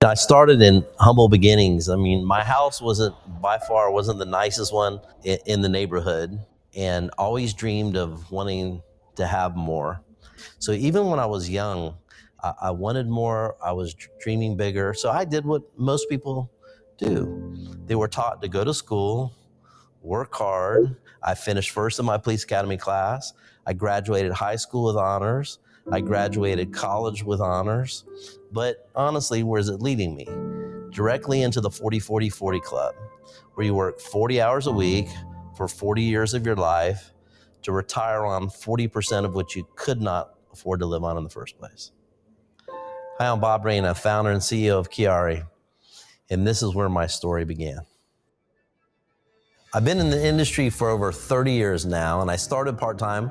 I started in humble beginnings. I mean, my house wasn't the nicest one in the neighborhood, and always dreamed of wanting to have more. So even when I was young, I wanted more. I was dreaming bigger. So I did what most people do. They were taught to go to school, work hard. I finished first in my police academy class. I graduated high school with honors. I graduated college with honors. But honestly, where's it leading me? Directly into the 40-40-40 club, where you work 40 hours a week for 40 years of your life to retire on 40% of what you could not afford to live on in the first place. Hi, I'm Bob Reyna, founder and CEO of Quiari, and this is where my story began. I've been in the industry for over 30 years now, and I started part-time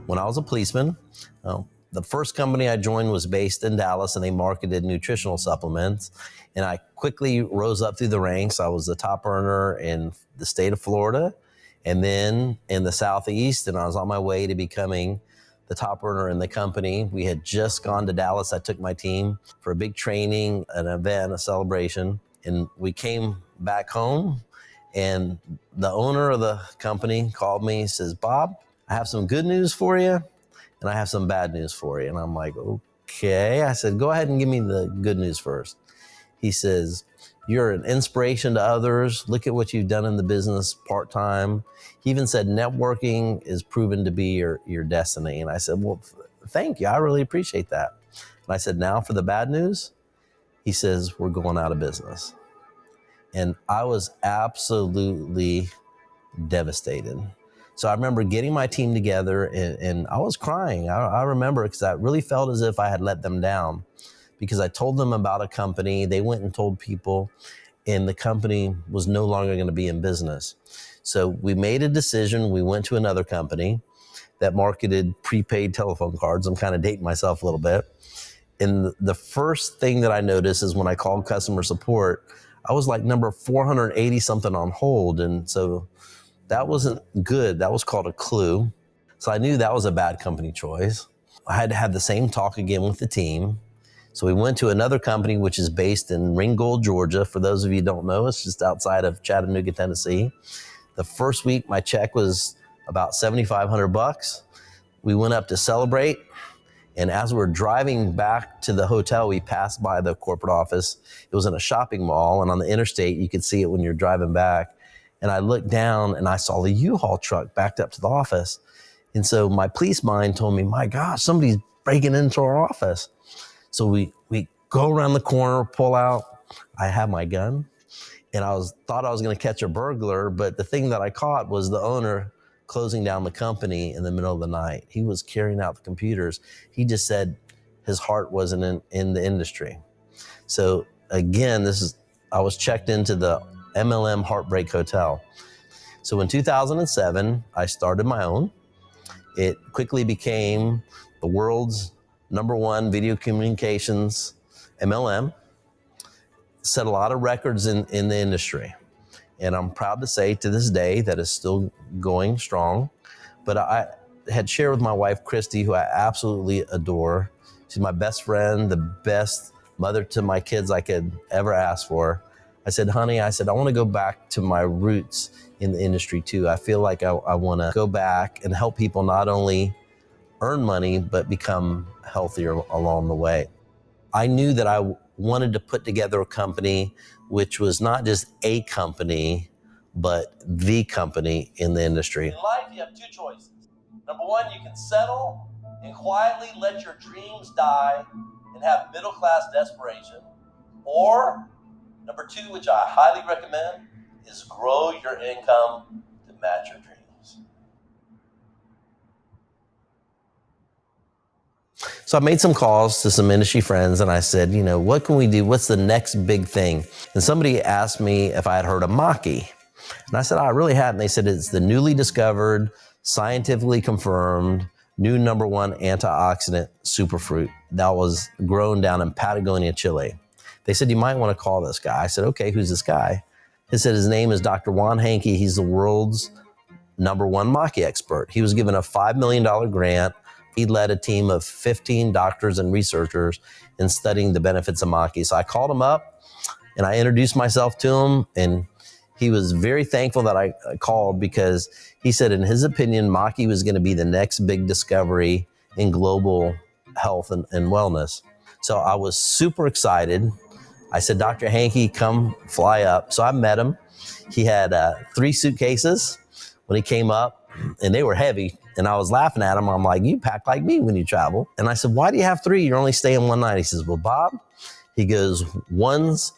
when I was a policeman. The first company I joined was based in Dallas, and they marketed nutritional supplements. And I quickly rose up through the ranks. I was the top earner in the state of Florida, and then in the Southeast, and I was on my way to becoming the top earner in the company. We had just gone to Dallas. I took my team for a big training, an event, a celebration, and we came back home. And the owner of the company called me, says, Bob, I have some good news for you, and I have some bad news for you. And I'm like, okay. I said, go ahead and give me the good news first. He says, you're an inspiration to others. Look at what you've done in the business part-time. He even said networking is proven to be your destiny. And I said, well, thank you. I really appreciate that. And I said, now for the bad news. He says, we're going out of business. And I was absolutely devastated. So I remember getting my team together, and I was crying. I remember because I really felt as if I had let them down, because I told them about a company. They went and told people, and the company was no longer going to be in business. So we made a decision. We went to another company that marketed prepaid telephone cards. I'm kind of dating myself a little bit. And the first thing that I noticed is when I called customer support, I was like number 480 something on hold. And so that wasn't good. That was called a clue. So I knew that was a bad company choice. I had to have the same talk again with the team. So we went to another company, which is based in Ringgold, Georgia. For those of you who don't know, it's just outside of Chattanooga, Tennessee. The first week, my check was about $7,500. We went up to celebrate. And as we're driving back to the hotel, we passed by the corporate office. It was in a shopping mall, and on the interstate, you could see it when you're driving back. And I looked down and I saw the U-Haul truck backed up to the office. And so my police mind told me, my gosh, somebody's breaking into our office. So we go around the corner, pull out. I have my gun, and thought I was going to catch a burglar, but the thing that I caught was the owner closing down the company in the middle of the night. He was carrying out the computers. He just said his heart wasn't in the industry. So again, I was checked into the MLM Heartbreak Hotel. So in 2007, I started my own. It quickly became the world's #1 video communications MLM. Set a lot of records in the industry. And I'm proud to say to this day that it's still going strong. But I had shared with my wife, Christy, who I absolutely adore. She's my best friend, the best mother to my kids I could ever ask for. I said, honey, I want to go back to my roots in the industry too. I feel like I want to go back and help people not only earn money, but become healthier along the way. I knew that I wanted to put together a company which was not just a company, but the company in the industry. In life, you have two choices. Number one, you can settle and quietly let your dreams die and have middle-class desperation. Or number two, which I highly recommend, is grow your income to match your dreams. So I made some calls to some industry friends, and I said, what can we do? What's the next big thing? And somebody asked me if I had heard of maki. And I said, I really hadn't. They said, it's the newly discovered, scientifically confirmed, new #1 antioxidant superfruit that was grown down in Patagonia, Chile. They said, you might want to call this guy. I said, okay, who's this guy? He said, his name is Dr. Juan Hankey. He's the world's #1 maki expert. He was given a $5 million grant He led a team of 15 doctors and researchers in studying the benefits of maki. So I called him up and I introduced myself to him, and he was very thankful that I called, because he said in his opinion, maki was going to be the next big discovery in global health and wellness. So I was super excited. I said, Dr. Hankey, come fly up. So I met him. He had 3 suitcases when he came up, and they were heavy. And I was laughing at him. I'm like, you pack like me when you travel. And I said, why do you have 3? You're only staying one night. He says, well, Bob, he goes, one's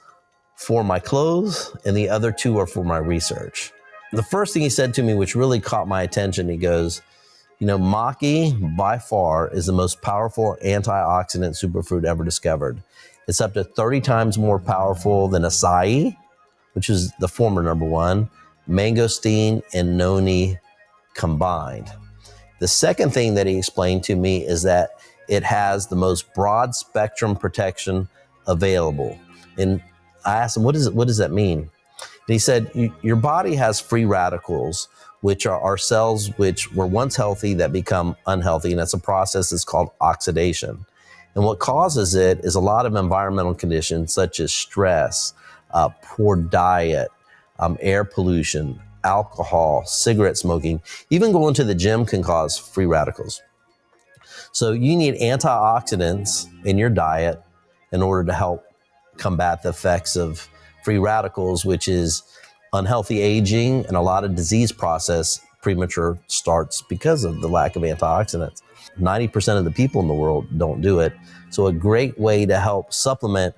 for my clothes and the other 2 are for my research. The first thing he said to me, which really caught my attention, he goes, you know, maki by far is the most powerful antioxidant superfood ever discovered. It's up to 30 times more powerful than acai, which is the former number 1, mangosteen and noni combined. The second thing that he explained to me is that it has the most broad spectrum protection available. And I asked him, what does that mean? And he said, your body has free radicals, which are our cells which were once healthy that become unhealthy. And that's a process that's called oxidation. And what causes it is a lot of environmental conditions such as stress, poor diet, air pollution, alcohol, cigarette smoking, even going to the gym can cause free radicals. So you need antioxidants in your diet in order to help combat the effects of free radicals, which is unhealthy aging and a lot of disease process premature starts because of the lack of antioxidants. 90% of the people in the world don't do it. So a great way to help supplement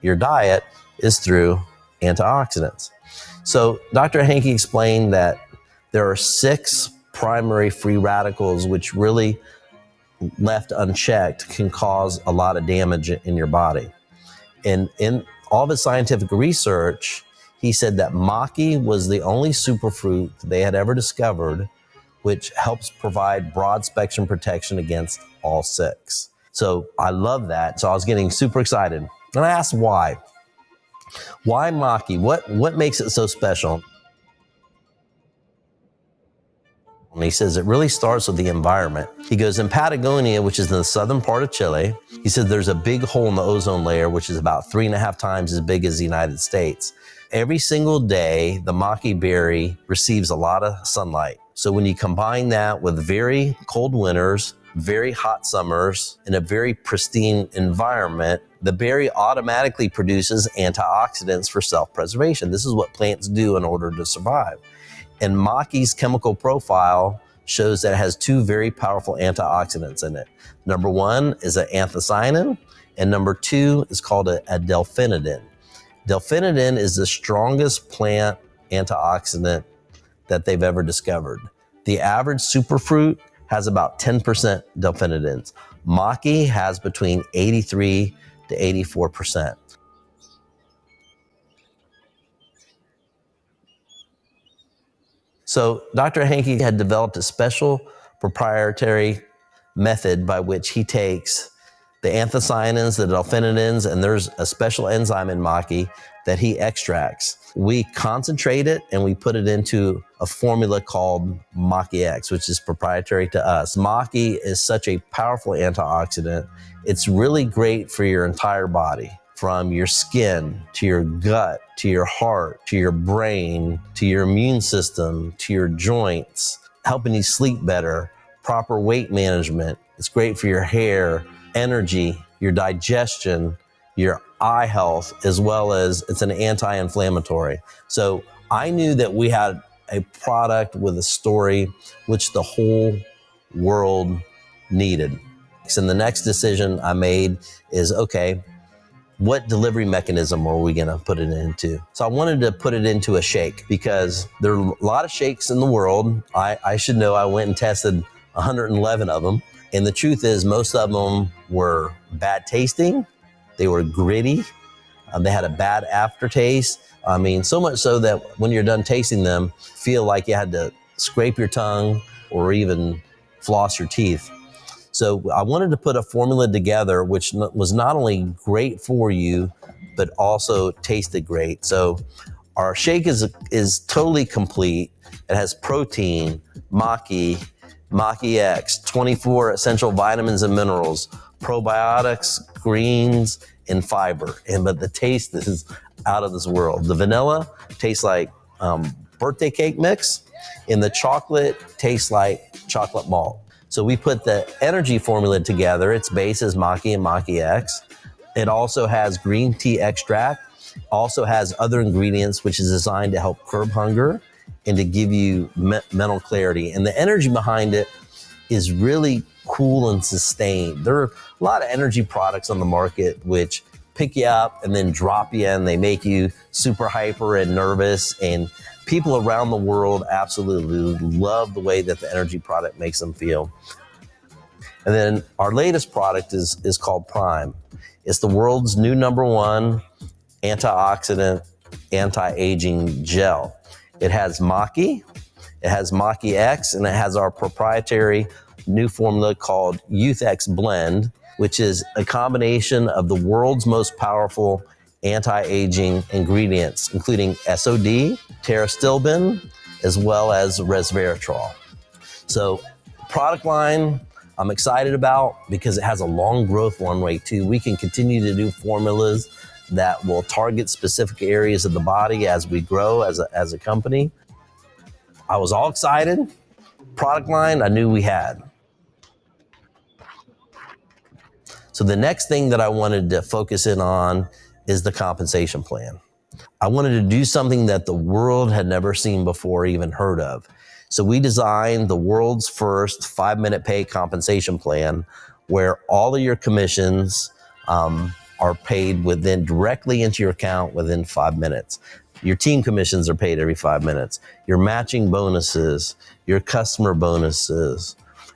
your diet is through antioxidants. So Dr. Hankey explained that there are 6 primary free radicals which really, left unchecked, can cause a lot of damage in your body. And in all of his scientific research, he said that maki was the only superfruit they had ever discovered which helps provide broad spectrum protection against all 6. So I love that. So I was getting super excited. And I asked why. Why maki? What makes it so special? And he says it really starts with the environment. He goes, in Patagonia, which is in the southern part of Chile, he said there's a big hole in the ozone layer, which is about 3.5 times as big as the United States. Every single day, the maki berry receives a lot of sunlight. So when you combine that with very cold winters, very hot summers, and a very pristine environment, the berry automatically produces antioxidants for self-preservation. This is what plants do in order to survive. And maki's chemical profile shows that it has 2 very powerful antioxidants in it. Number 1 is an anthocyanin, and number 2 is called a delphinidin. Delphinidin is the strongest plant antioxidant that they've ever discovered. The average superfruit has about 10% delphinidins. Maki has between 83 to 84%. So Dr. Hankey had developed a special proprietary method by which he takes the anthocyanins, the delphinidins, and there's a special enzyme in maki that he extracts. We concentrate it and we put it into a formula called Maki X, which is proprietary to us. Maki is such a powerful antioxidant. It's really great for your entire body, from your skin to your gut, to your heart, to your brain, to your immune system, to your joints, helping you sleep better, proper weight management. It's great for your hair, energy, your digestion, your eye health, as well as it's an anti-inflammatory. So I knew that we had a product with a story which the whole world needed. And the next decision I made is, okay, what delivery mechanism are we going to put it into? So I wanted to put it into a shake because there are a lot of shakes in the world. I should know, I went and tested 111 of them. And the truth is most of them were bad tasting. They were gritty. They had a bad aftertaste. I mean, so much so that when you're done tasting them, feel like you had to scrape your tongue or even floss your teeth. So I wanted to put a formula together which was not only great for you, but also tasted great. So our shake is totally complete. It has protein, maki, Maki X, 24 essential vitamins and minerals, probiotics, greens, and fiber. But the taste is out of this world. The vanilla tastes like birthday cake mix, and the chocolate tastes like chocolate malt. So we put the energy formula together. Its base is Maki and Maki X. It also has green tea extract, also has other ingredients, which is designed to help curb hunger and to give you mental clarity. And the energy behind it is really cool and sustained. There are a lot of energy products on the market which pick you up and then drop you, and they make you super hyper and nervous. And people around the world absolutely love the way that the energy product makes them feel. And then our latest product is called Prime. It's the world's new #1 antioxidant, anti-aging gel. It has Maki, it has Maki X, and it has our proprietary new formula called Youth X Blend, which is a combination of the world's most powerful anti-aging ingredients, including SOD, pterostilbene, as well as resveratrol. So product line I'm excited about because it has a long growth runway too. We can continue to do formulas that will target specific areas of the body as we grow as a company. I was all excited. Product line I knew we had. So the next thing that I wanted to focus in on is the compensation plan. I wanted to do something that the world had never seen before, even heard of. So we designed the world's first 5-minute pay compensation plan where all of your commissions are paid directly into your account within 5 minutes. Your team commissions are paid every 5 minutes. Your matching bonuses, your customer bonuses,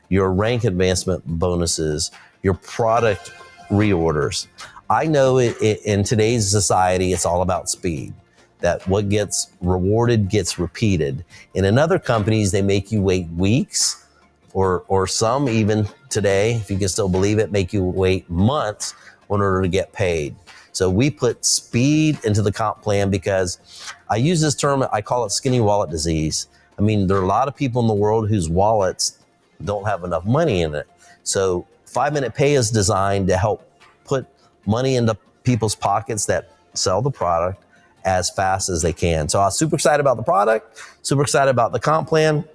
your rank advancement bonuses, your product reorders. I know in today's society, it's all about speed, that what gets rewarded gets repeated. And in other companies, they make you wait weeks, or some even today, if you can still believe it, make you wait months in order to get paid. So we put speed into the comp plan because I use this term, I call it skinny wallet disease. I mean, there are a lot of people in the world whose wallets don't have enough money in it. So 5-minute pay is designed to help put money into people's pockets that sell the product as fast as they can. So I was super excited about the product, super excited about the comp plan.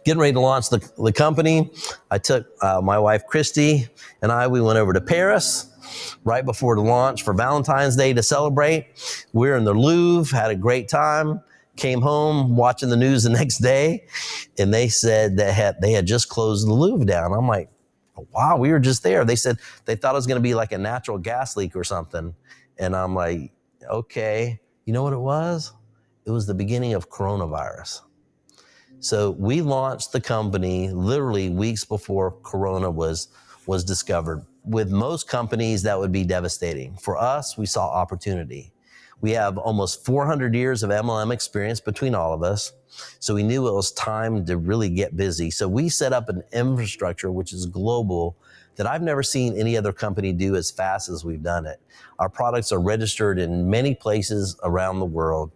Getting ready to launch the company, I took my wife, Christy, and we went over to Paris right before the launch for Valentine's Day to celebrate. We were in the Louvre, had a great time, came home watching the news the next day, and they said that they had just closed the Louvre down. I'm like, wow, we were just there. They said they thought it was going to be like a natural gas leak or something. And I'm like, okay. You know what it was? It was the beginning of coronavirus. So we launched the company literally weeks before Corona was discovered. With most companies, that would be devastating. For us, we saw opportunity. We have almost 400 years of MLM experience between all of us. So we knew it was time to really get busy. So we set up an infrastructure, which is global, that I've never seen any other company do as fast as we've done it. Our products are registered in many places around the world,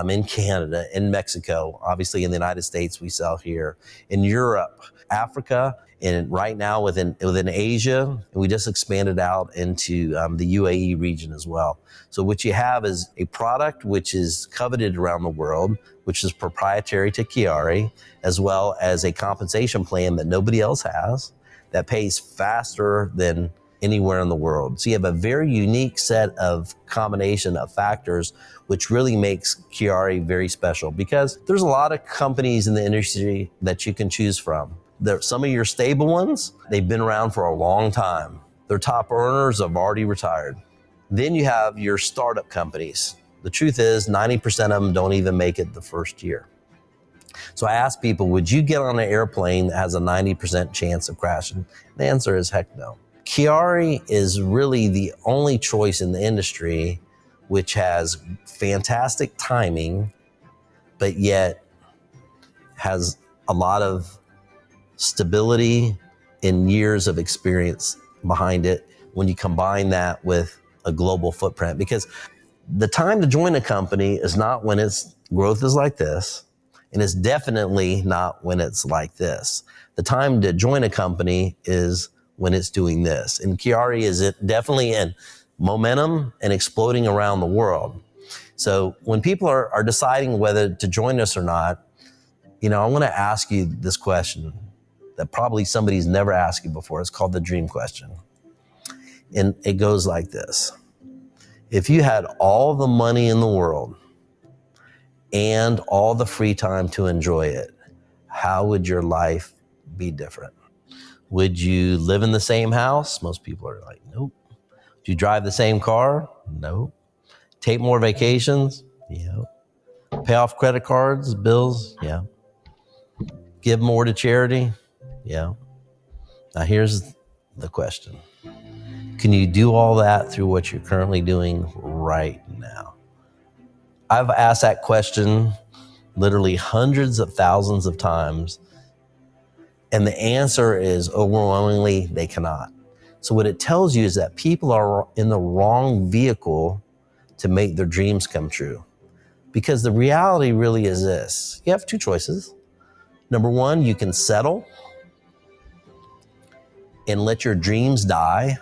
in Canada, in Mexico, obviously in the United States, we sell here, in Europe, Africa, and right now within Asia, and we just expanded out into the UAE region as well. So what you have is a product which is coveted around the world, which is proprietary to Quiari, as well as a compensation plan that nobody else has, that pays faster than anywhere in the world. So you have a very unique set of combination of factors, which really makes Quiari very special, because there's a lot of companies in the industry that you can choose from. There, some of your stable ones, they've been around for a long time. Their top earners have already retired. Then you have your startup companies. The truth is 90% of them don't even make it the first year. So I asked people, would you get on an airplane that has a 90% chance of crashing? The answer is heck no. Quiari is really the only choice in the industry which has fantastic timing, but yet has a lot of stability and years of experience behind it when you combine that with a global footprint. Because the time to join a company is not when its growth is like this. And it's definitely not when it's like this. The time to join a company is when it's doing this. And Quiari is definitely in momentum and exploding around the world. So when people are deciding whether to join us or not, I want to ask you this question that probably somebody's never asked you before. It's called the dream question. And it goes like this. If you had all the money in the world and all the free time to enjoy it, how would your life be different? Would you live in the same house? Most people are like, nope. Do you drive the same car? No. Take more vacations? Yeah. Pay off credit cards, bills? Yeah. Give more to charity? Yeah. Now here's the question. Can you do all that through what you're currently doing right now? I've asked that question literally hundreds of thousands of times, and the answer is overwhelmingly they cannot. So what it tells you is that people are in the wrong vehicle to make their dreams come true. Because the reality really is this. You have two choices. Number one, you can settle and let your dreams die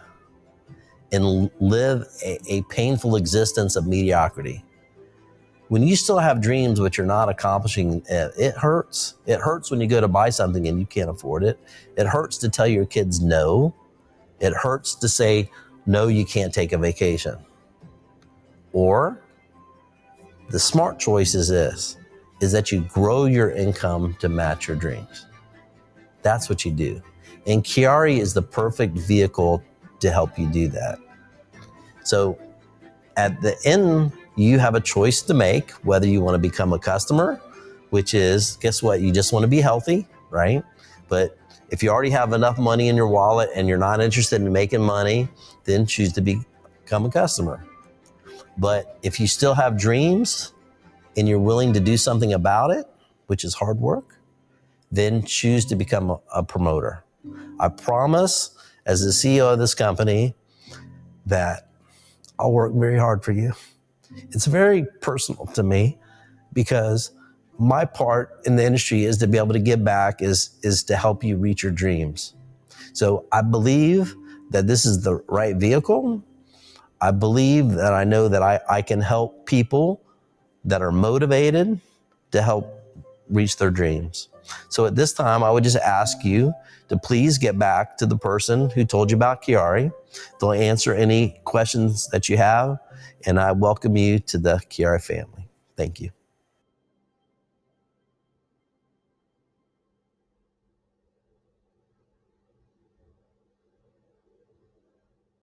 and live a painful existence of mediocrity. When you still have dreams but you're not accomplishing it, it hurts. It hurts when you go to buy something and you can't afford it. It hurts to tell your kids no. It hurts to say, no, you can't take a vacation. Or the smart choice is this, is that you grow your income to match your dreams. That's what you do. And Quiari is the perfect vehicle to help you do that. So at the end, you have a choice to make whether you want to become a customer, which is, guess what? You just want to be healthy, right? But if you already have enough money in your wallet and you're not interested in making money, then choose to become a customer. But if you still have dreams and you're willing to do something about it, which is hard work, then choose to become a promoter. I promise, as the CEO of this company, that I'll work very hard for you. It's very personal to me because my part in the industry is to be able to give back, is to help you reach your dreams. So I believe that this is the right vehicle. I believe that I know that I can help people that are motivated to help reach their dreams. So at this time, I would just ask you to please get back to the person who told you about Quiari. They'll answer any questions that you have, and I welcome you to the Quiari family. Thank you.